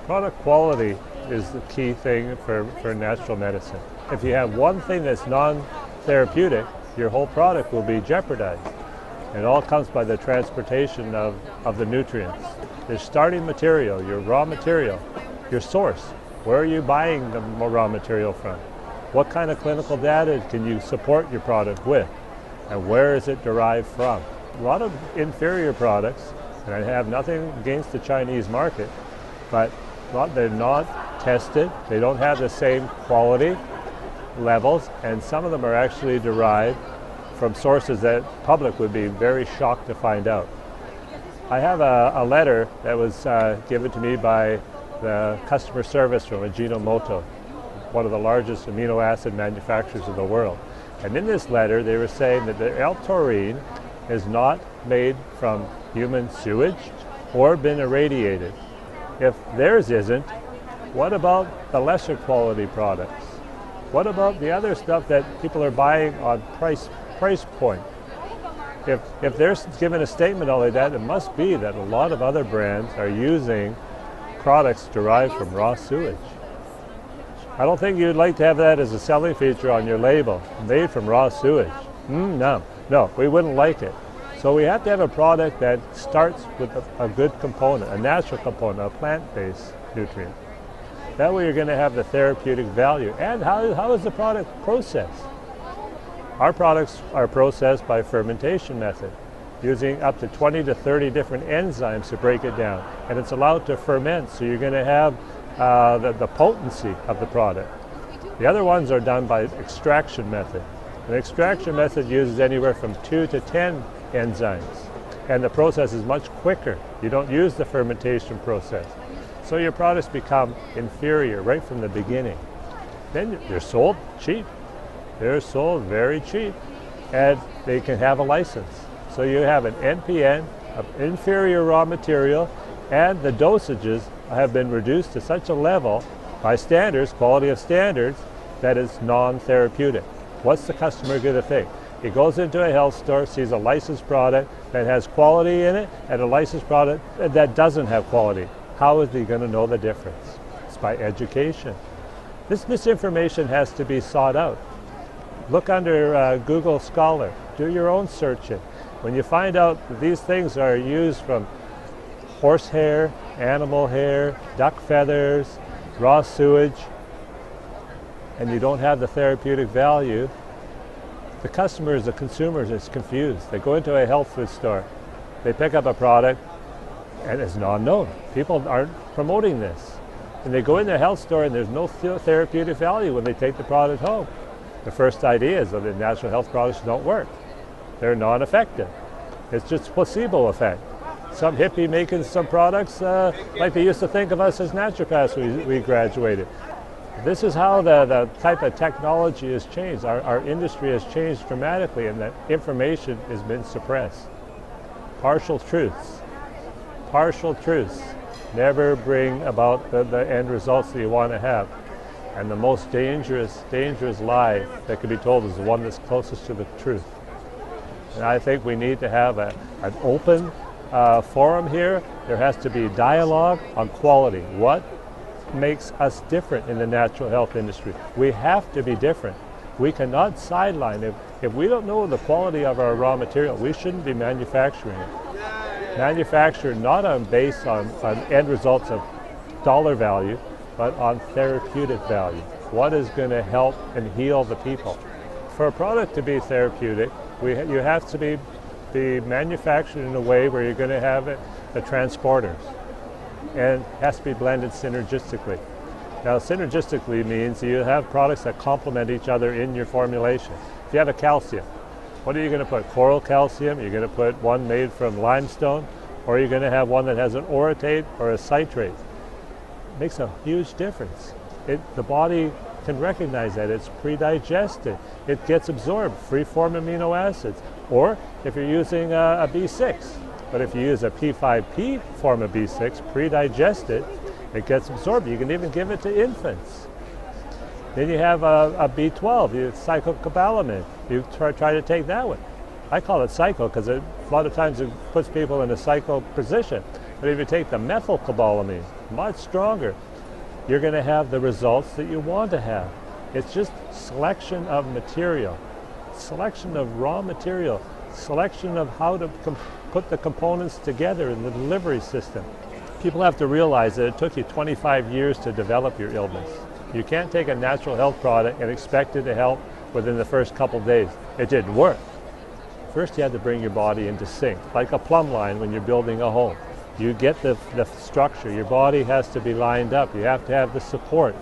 Product quality is the key thing for natural medicine. If you have one thing that's non-therapeutic, your whole product will be jeopardized. It all comes by the transportation of the nutrients. Your starting material, your raw material, your source. Where are you buying the raw material from? What kind of clinical data can you support your product with? And where is it derived from? A lot of inferior products, and I have nothing against the Chinese market, but they're not tested. They don't have the same quality levels, and some of them are actually derived from sources that public would be very shocked to find out. I have a letter that was given to me by the customer service from Ajinomoto, one of the largest amino acid manufacturers of the world. And in this letter, they were saying that the L-taurine is not made from human sewage or been irradiated. If theirs isn't, what about the lesser quality products? What about the other stuff that people are buying on price point? If they're given a statement like that, it must be that a lot of other brands are using products derived from raw sewage. I don't think you'd like to have that as a selling feature on your label, made from raw sewage. No, we wouldn't like it. So we have to have a product that starts with a good component, a natural component, a plant-based nutrient. That way you're going to have the therapeutic value. And how is the product processed? Our products are processed by fermentation method, using up to 20 to 30 different enzymes to break it down. And it's allowed to ferment, so you're going to have the potency of the product. The other ones are done by extraction method. An extraction method uses anywhere from 2 to 10 enzymes, and the process is much quicker. You don't use the fermentation process. So your products become inferior right from the beginning. Then they're sold cheap. They're sold very cheap, and they can have a license. So you have an NPN of inferior raw material, and the dosages have been reduced to such a level by standards, quality of standards, that is non-therapeutic. What's the customer going to think? He goes into a health store, sees a licensed product that has quality in it, and a licensed product that doesn't have quality. How is he going to know the difference? It's by education. This misinformation has to be sought out. Look under Google Scholar. Do your own searching. When you find out that these things are used from horsehair, animal hair, duck feathers, raw sewage, and you don't have the therapeutic value, the customers, the consumers, is confused. They go into a health food store, they pick up a product, and it's non-known. People aren't promoting this. And they go in the health store and there's no therapeutic value when they take the product home. The first idea is that the natural health products don't work. They're non-effective. It's just placebo effect. Some hippie making some products like they used to think of us as naturopaths when we graduated. This is how the type of technology has changed. Our industry has changed dramatically, and that information has been suppressed. Partial truths never bring about the end results that you want to have. And the most dangerous lie that can be told is the one that's closest to the truth. And I think we need to have an open forum here. There has to be dialogue on quality. What makes us different in the natural health industry? We have to be different. We cannot sideline. If we don't know the quality of our raw material, we shouldn't be manufacturing it. Manufactured not based on end results of dollar value, but on therapeutic value. What is going to help and heal the people? For a product to be therapeutic, you have to be manufactured in a way where you're going to have the transporters, and it has to be blended synergistically. Now, synergistically means you have products that complement each other in your formulation. If you have a calcium, what are you going to put? Coral calcium? You're going to put one made from limestone, or you're going to have one that has an orotate or a citrate. It makes a huge difference. The body can recognize that. It's pre-digested. It gets absorbed, free-form amino acids. Or if you're using a B6, but if you use a P5P form of B6, pre-digested, it gets absorbed. You can even give it to infants. Then you have a B12, cyclocobalamin. You try to take that one. I call it cycle because a lot of times it puts people in a cycle position. But if you take the methylcobalamin, much stronger, you're going to have the results that you want to have. It's just selection of material, selection of raw material, selection of how to put the components together in the delivery system. People have to realize that it took you 25 years to develop your illness. You can't take a natural health product and expect it to help within the first couple of days. It didn't work. First you had to bring your body into sync, like a plumb line when you're building a home. You get the structure, your body has to be lined up, you have to have the support.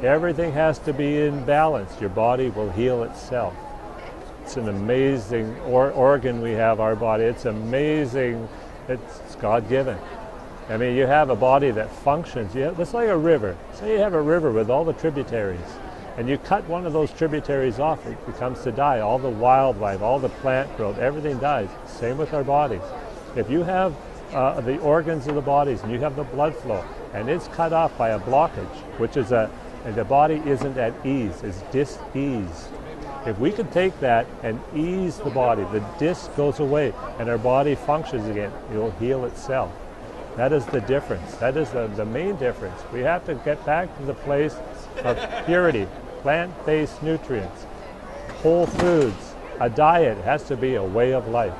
Everything has to be in balance. Your body will heal itself. It's an amazing organ we have, our body. It's amazing, it's God-given. I mean, you have a body that functions. It's like a river. Say you have a river with all the tributaries, and you cut one of those tributaries off, it becomes to die. All the wildlife, all the plant growth, everything dies. Same with our bodies. If you have the organs of the bodies and you have the blood flow, and it's cut off by a blockage, which is the body isn't at ease, it's dis-ease. If we could take that and ease the body, the dis goes away and our body functions again, it will heal itself. That is the difference. That is the main difference. We have to get back to the place of purity, plant-based nutrients, whole foods. A diet has to be a way of life.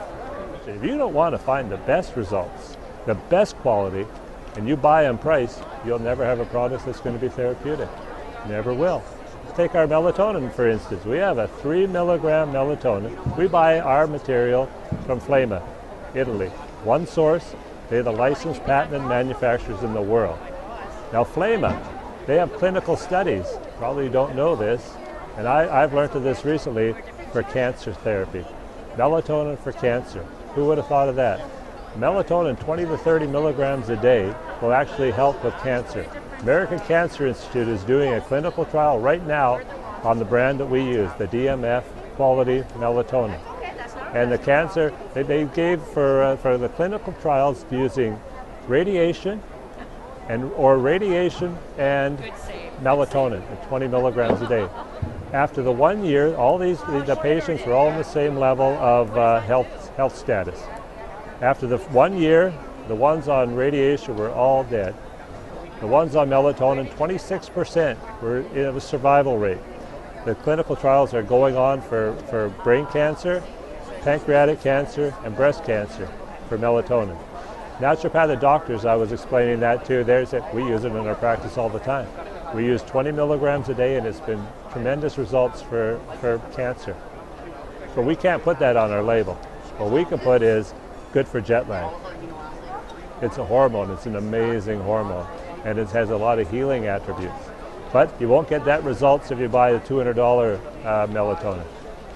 If you don't want to find the best results, the best quality, and you buy on price, you'll never have a product that's going to be therapeutic. Never will. Take our melatonin, for instance. We have a 3 milligram melatonin. We buy our material from Flema, Italy. One source. They're the licensed patent manufacturers in the world. Now Flema, they have clinical studies. Probably you don't know this, and I've learned of this recently for cancer therapy. Melatonin for cancer. Who would have thought of that? Melatonin 20 to 30 milligrams a day will actually help with cancer. American Cancer Institute is doing a clinical trial right now on the brand that we use, the DMF quality melatonin. And the cancer, they gave for the clinical trials using radiation or radiation and melatonin at 20 milligrams a day. After the 1 year, all the patients were all on the same level of health status. After the 1 year, the ones on radiation were all dead. The ones on melatonin, 26% were in a survival rate. The clinical trials are going on for brain cancer, pancreatic cancer, and breast cancer for melatonin. Naturopathic doctors, I was explaining that to, we use it in our practice all the time. We use 20 milligrams a day and it's been tremendous results for cancer. But we can't put that on our label. What we can put is good for jet lag. It's a hormone, it's an amazing hormone, and it has a lot of healing attributes. But you won't get that results if you buy a $200 melatonin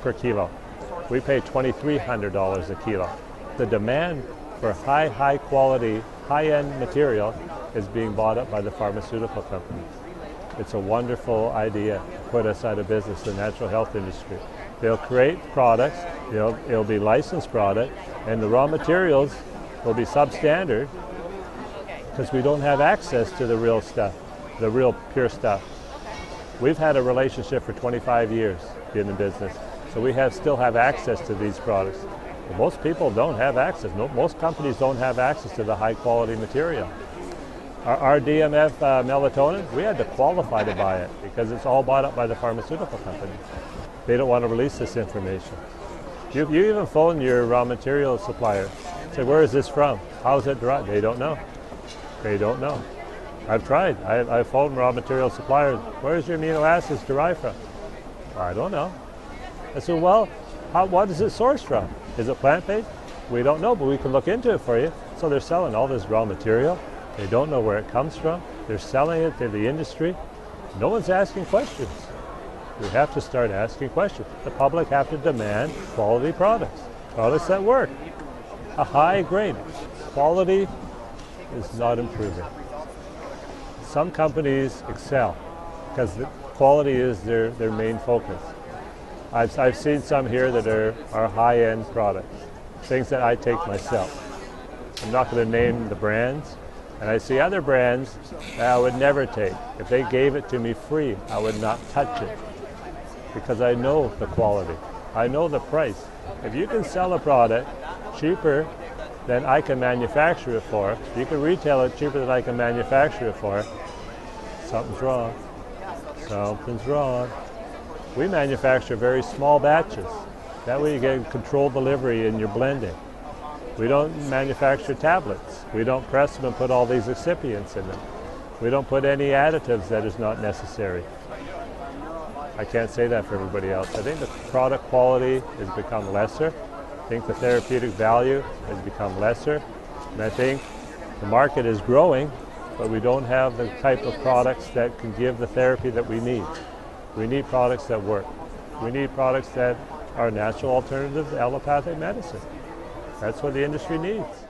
per kilo. We pay $2,300 a kilo. The demand for high quality, high-end material is being bought up by the pharmaceutical companies. It's a wonderful idea to put us out of business, the natural health industry. They'll create products, it'll be licensed product, and the raw materials will be substandard because we don't have access to the real stuff, the real pure stuff. We've had a relationship for 25 years being in business, so we still have access to these products. But most people don't have access. Most companies don't have access to the high quality material. Our DMF melatonin, we had to qualify to buy it because it's all bought up by the pharmaceutical companies. They don't want to release this information. You even phone your raw material supplier. Say, where is this from? How is it derived? They don't know. They don't know. I've tried. I've phoned raw material suppliers. Where is your amino acids derived from? I don't know. I said, well, what is it sourced from? Is it plant-based? We don't know, but we can look into it for you. So they're selling all this raw material. They don't know where it comes from. They're selling it to the industry. No one's asking questions. We have to start asking questions. The public have to demand quality products, products that work. A high grade. Quality is not improving. Some companies excel because the quality is their main focus. I've seen some here that are high-end products, things that I take myself. I'm not going to name the brands, and I see other brands that I would never take. If they gave it to me free, I would not touch it because I know the quality. I know the price. If you can sell a product cheaper than I can manufacture it for. You can retail it cheaper than I can manufacture it for. Something's wrong. Something's wrong. We manufacture very small batches. That way you get controlled delivery in your blending. We don't manufacture tablets. We don't press them and put all these excipients in them. We don't put any additives that is not necessary. I can't say that for everybody else. I think the product quality has become lesser. I think the therapeutic value has become lesser. And I think the market is growing, but we don't have the type of products that can give the therapy that we need. We need products that work. We need products that are natural alternatives to allopathic medicine. That's what the industry needs.